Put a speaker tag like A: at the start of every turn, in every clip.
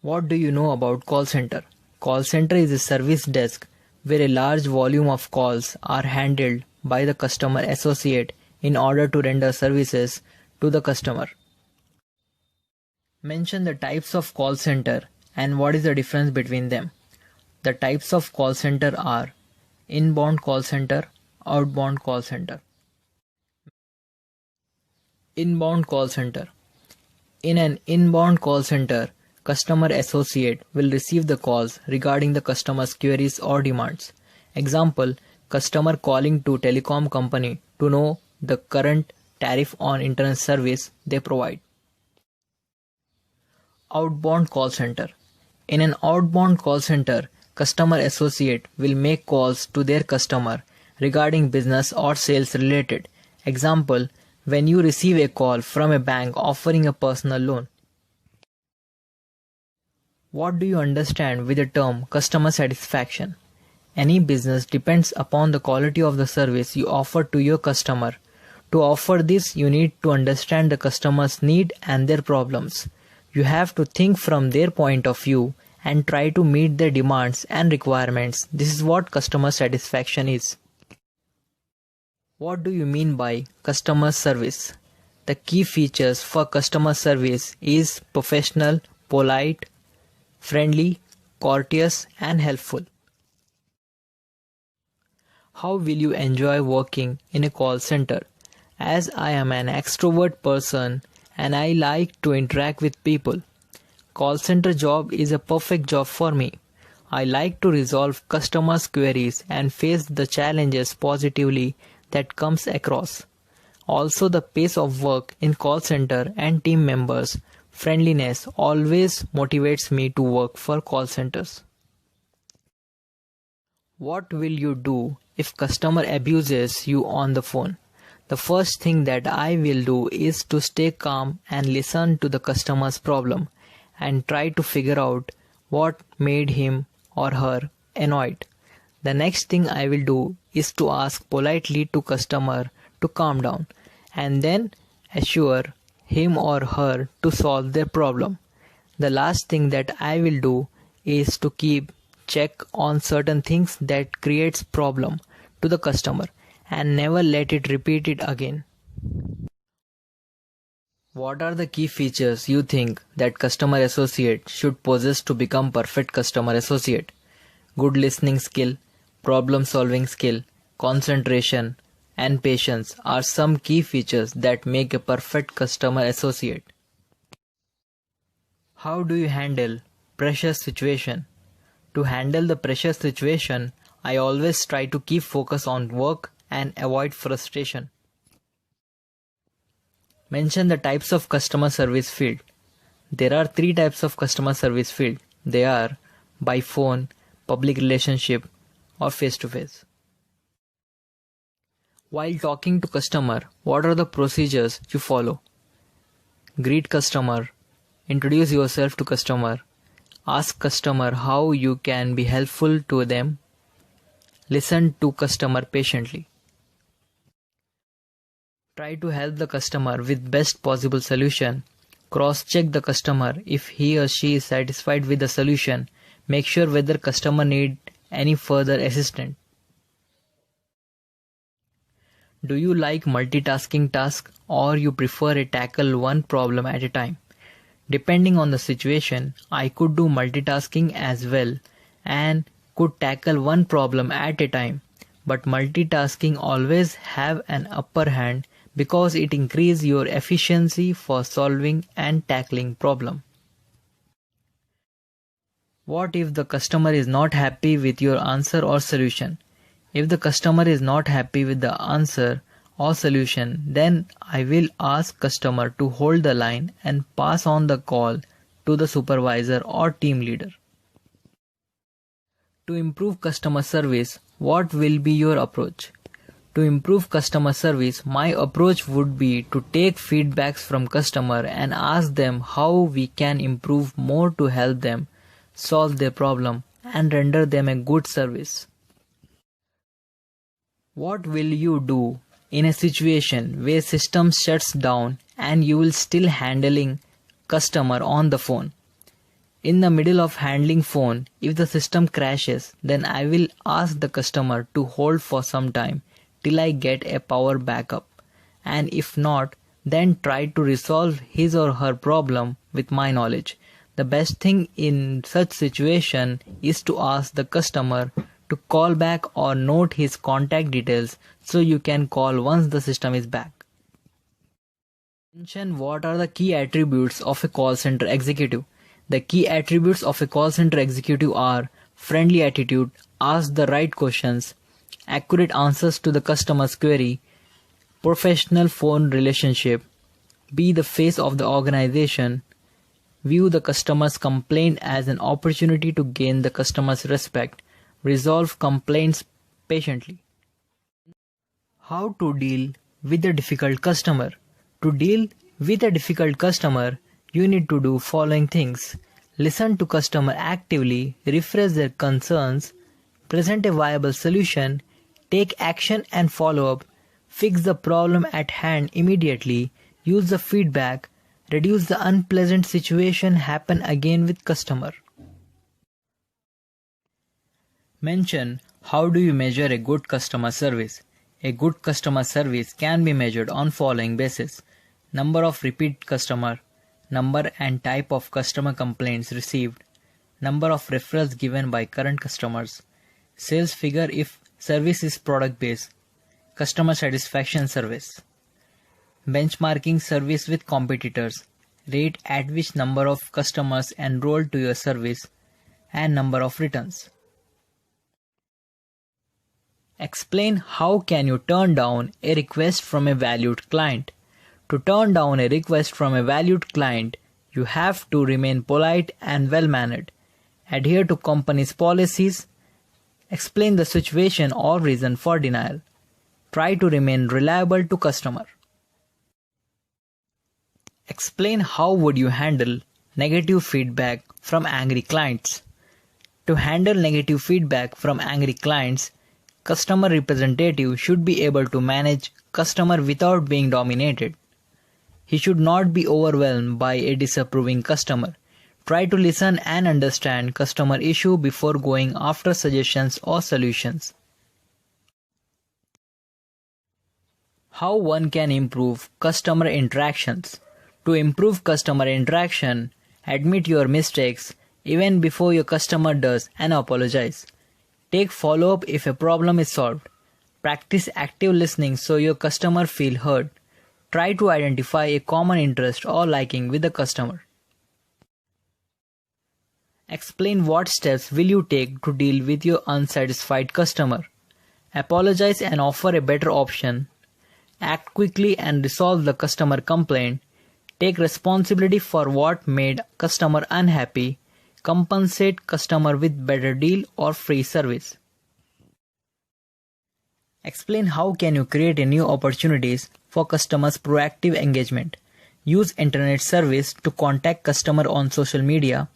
A: What do you know about call center? Call center is a service desk where a large volume of calls are handled by the customer associate in order to render services to the customer. Mention the types of call center and what is the difference between them. The types of call center are inbound call center, outbound call center. Inbound call center. In an inbound call center, customer associate will receive the calls regarding the customer's queries or demands. Example, customer calling to telecom company to know the current tariff on internet service they provide. Outbound call center. In an outbound call center, customer associate will make calls to their customer regarding business or sales related. Example, when you receive a call from a bank offering a personal loan. What do you understand with the term customer satisfaction? Any business depends upon the quality of the service you offer to your customer. To offer this, you need to understand the customer's need and their problems. You have to think from their point of view and try to meet their demands and requirements. This is what customer satisfaction is. What do you mean by customer service? The key features for customer service is professional, polite, friendly, courteous, and helpful. How will you enjoy working in a call center? As I am an extrovert person and I like to interact with people, call center job is a perfect job for me. I like to resolve customers' queries and face the challenges positively that comes across. Also, the pace of work in call center and team members' friendliness always motivates me to work for call centers. What will you do if customer abuses you on the phone? The first thing that I will do is to stay calm and listen to the customer's problem and try to figure out what made him or her annoyed. The next thing I will do is to ask politely to customer to calm down and then assure him or her to solve their problem. The last thing that I will do is to keep check on certain things that creates problem to the customer and never let it repeat it again. What are the key features you think that customer associate should possess to become perfect customer associate? Good listening skill, problem solving skill, concentration, and patience are some key features that make a perfect customer associate. How do you handle pressure situation? To handle the pressure situation, I always try to keep focus on work and avoid frustration. Mention the types of customer service field. There are 3 types of customer service field. They are by phone, public relationship, or face-to-face. While talking to customer, what are the procedures you follow? Greet customer, introduce yourself to customer, ask customer how you can be helpful to them, listen to customer patiently. Try to help the customer with best possible solution. Cross-check the customer if he or she is satisfied with the solution. Make sure whether customer need any further assistance. Do you like multitasking tasks or you prefer to tackle one problem at a time? Depending on the situation, I could do multitasking as well and could tackle one problem at a time. But multitasking always have an upper hand because it increases your efficiency for solving and tackling problem. What if the customer is not happy with your answer or solution? If the customer is not happy with the answer or solution, then I will ask customer to hold the line and pass on the call to the supervisor or team leader. To improve customer service, what will be your approach? To improve customer service, my approach would be to take feedbacks from customer and ask them how we can improve more to help them solve their problem and render them a good service. What will you do in a situation where system shuts down and you will still handling customer on the phone? In the middle of handling phone, if the system crashes, then I will ask the customer to hold for some time till I get a power backup. And if not, then try to resolve his or her problem with my knowledge. The best thing in such situation is to ask the customer to call back or note his contact details so you can call once the system is back. Mention what are the key attributes of a call center executive. The key attributes of a call center executive are friendly attitude, ask the right questions, accurate answers to the customer's query, professional phone relationship, be the face of the organization, view the customer's complaint as an opportunity to gain the customer's respect, resolve complaints patiently. How to deal with a difficult customer. To deal with a difficult customer, you need to do following things. Listen to customer actively, refresh their concerns, present a viable solution, take action and follow up, fix the problem at hand immediately, use the feedback, reduce the unpleasant situation happen again with customer. Mention how do you measure a good customer service. A good customer service can be measured on following basis: number of repeat customer, number and type of customer complaints received, number of referrals given by current customers, sales figure if service is product based, customer satisfaction service, benchmarking service with competitors, rate at which number of customers enrolled to your service, and number of returns. Explain how can you turn down a request from a valued client. To turn down a request from a valued client, you have to remain polite and well-mannered, adhere to company's policies, explain the situation or reason for denial, try to remain reliable to customer. Explain how would you handle negative feedback from angry clients. To handle negative feedback from angry clients, customer representative should be able to manage customer without being dominated. He should not be overwhelmed by a disapproving customer. Try to listen and understand customer issue before going after suggestions or solutions. How one can improve customer interactions. To improve customer interaction, admit your mistakes even before your customer does and apologize. Take follow-up if a problem is solved. Practice active listening so your customer feel heard. Try to identify a common interest or liking with the customer. Explain what steps will you take to deal with your unsatisfied customer. Apologize and offer a better option. Act quickly and resolve the customer complaint. Take responsibility for what made customer unhappy. Compensate customer with better deal or free service. Explain how can you create a new opportunities for customers' proactive engagement. Use internet service to contact customer on social media.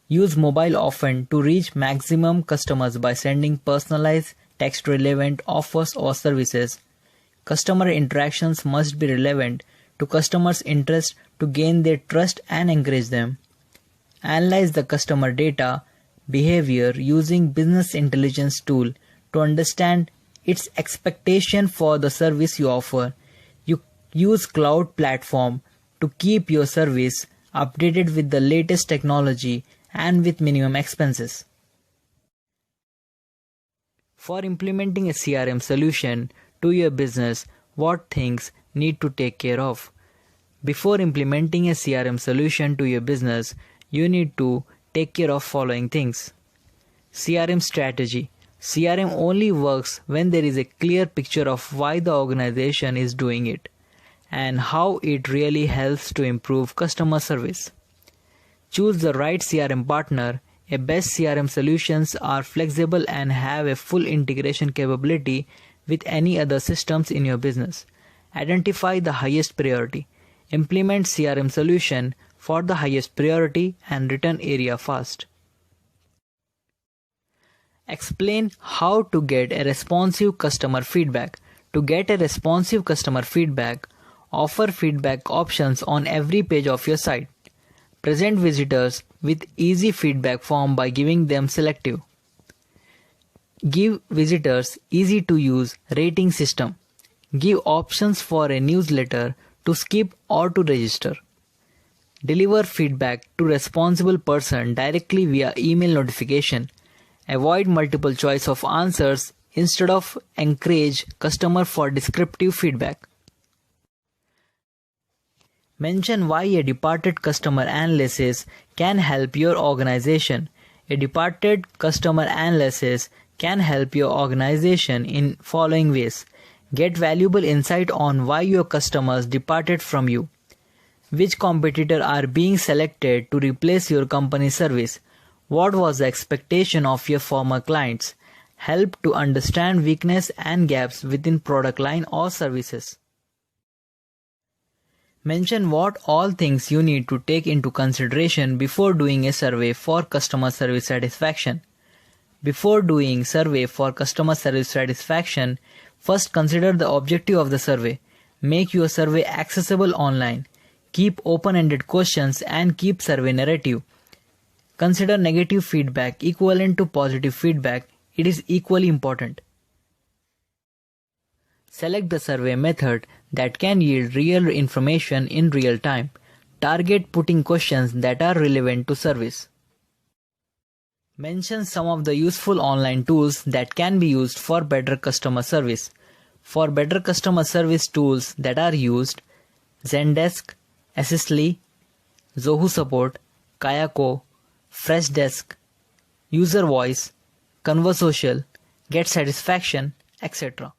A: Use mobile often to reach maximum customers by sending personalized text relevant offers or services. Customer interactions must be relevant to customers' interest to gain their trust and encourage them. Analyze the customer data behavior using business intelligence tool to understand its expectation for the service you offer. You use cloud platform to keep your service updated with the latest technology and with minimum expenses. For implementing a CRM solution to your business, what things need to take care of? Before implementing a CRM solution to your business, you need to take care of following things. CRM strategy. CRM only works when there is a clear picture of why the organization is doing it and how it really helps to improve customer service. Choose the right CRM partner. A best CRM solutions are flexible and have a full integration capability with any other systems in your business. Identify the highest priority. Implement CRM solution for the highest priority and return area fast. Explain how to get a responsive customer feedback. To get a responsive customer feedback, offer feedback options on every page of your site. Present visitors with easy feedback form by giving them selective. Give visitors easy to use rating system. Give options for a newsletter to skip or to register. Deliver feedback to responsible person directly via email notification. Avoid multiple choice of answers. Instead of encourage customer for descriptive feedback. Mention why a departed customer analysis can help your organization. A departed customer analysis can help your organization in following ways. Get valuable insight on why your customers departed from you. Which competitor are being selected to replace your company's service? What was the expectation of your former clients? Help to understand weakness and gaps within product line or services. Mention what all things you need to take into consideration before doing a survey for customer service satisfaction. Before doing survey for customer service satisfaction, first consider the objective of the survey. Make your survey accessible online. Keep open-ended questions and keep survey narrative. Consider negative feedback equivalent to positive feedback. It is equally important. Select the survey method that can yield real information in real time. Target putting questions that are relevant to service. Mention some of the useful online tools that can be used for better customer service. For better customer service tools that are used: Zendesk, Assistly, Zoho Support, Kayako, Freshdesk, User Voice, Conversocial, Get Satisfaction, etc.